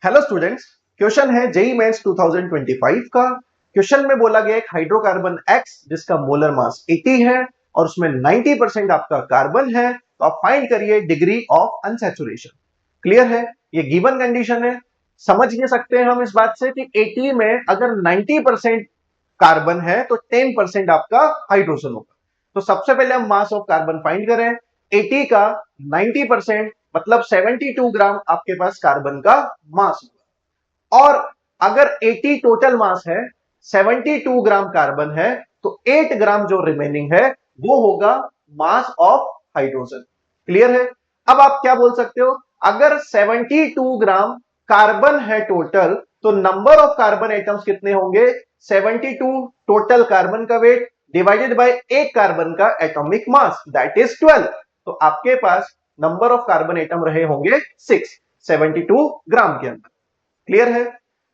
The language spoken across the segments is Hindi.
हेलो स्टूडेंट्स, क्वेश्चन है जेई मेंस 2025 का। क्वेश्चन में बोला गया एक हाइड्रोकार्बन X जिसका मोलर मास 80 है और उसमें 90% आपका कार्बन है, तो आप फाइंड करिए डिग्री ऑफ अनसैचुरेशन। क्लियर है? ये गिवन कंडीशन है। समझ ये सकते हैं हम इस बात से कि 80 में अगर 90% कार्बन है तो 10% आपका हाइड्रोजन होगा। तो सबसे पहले हम मास ऑफ कार्बन फाइंड करें। 80 का 90% मतलब 72 ग्राम आपके पास कार्बन का मास होगा। और अगर 80 टोटल मास है, 72 ग्राम कार्बन है, तो 8 ग्राम जो रिमेनिंग है वो होगा मास ऑफ हाइड्रोजन। क्लियर है? अब आप क्या बोल सकते हो, अगर 72 ग्राम कार्बन है टोटल, तो नंबर ऑफ कार्बन एटम्स कितने होंगे? 72 टोटल कार्बन का वेट डिवाइडेड बाय एक कार्बन का एटॉमिक मास, दैट इज 12। तो आपके पास नंबर ऑफ कार्बन एटम रहे होंगे 6 72 ग्राम के अंदर। क्लियर है?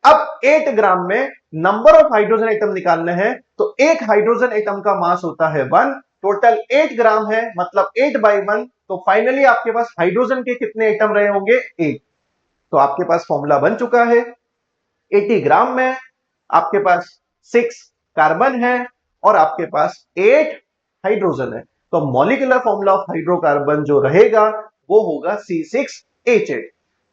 अब 8 ग्राम में नंबर ऑफ हाइड्रोजन एटम निकालने हैं, तो एक हाइड्रोजन एटम का मास होता है 1, टोटल 8 ग्राम है मतलब 8 बाई 1, तो फाइनली आपके पास हाइड्रोजन के कितने एटम रहे होंगे? 8। तो आपके पास फॉर्मूला बन चुका है। 80 ग्राम में आपके पास 6 कार्बन है और आपके पास 8 हाइड्रोजन है, तो मॉलिक्यूलर फॉर्मूला ऑफ हाइड्रोकार्बन जो रहेगा वो होगा C6H8।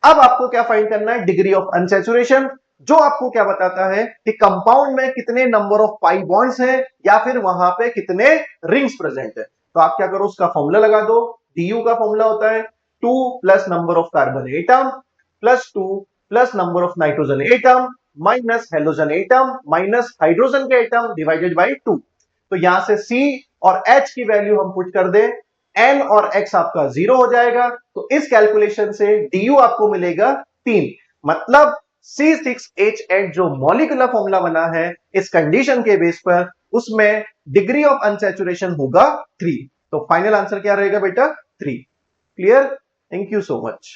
अब आपको क्या फाइंड करना है? डिग्री ऑफ अनसैचुरेशन, जो आपको क्या बताता है कि कंपाउंड में कितने नंबर ऑफ पाई बॉन्ड्स हैं या फिर वहां पे कितने रिंग्स प्रेजेंट है। तो आप क्या करो, उसका फॉर्मूला लगा दो। DU का फॉर्मूला होता है 2 plus number of carbon atom plus 2 plus number of nitrogen atom minus halogen atom minus hydrogen के एटम डिवाइडेड बाई 2। तो यहां से C और H की वैल्यू हम पुट कर दे, N और X आपका 0 हो जाएगा। तो इस कैलकुलेशन से DU आपको मिलेगा 3। मतलब C6H8 जो मॉलिक्यूलर फॉर्मूला बना है इस कंडीशन के बेस पर, उसमें डिग्री ऑफ अनसैचुरेशन होगा 3। तो फाइनल आंसर क्या रहेगा बेटा? 3। Clear? Thank you so much.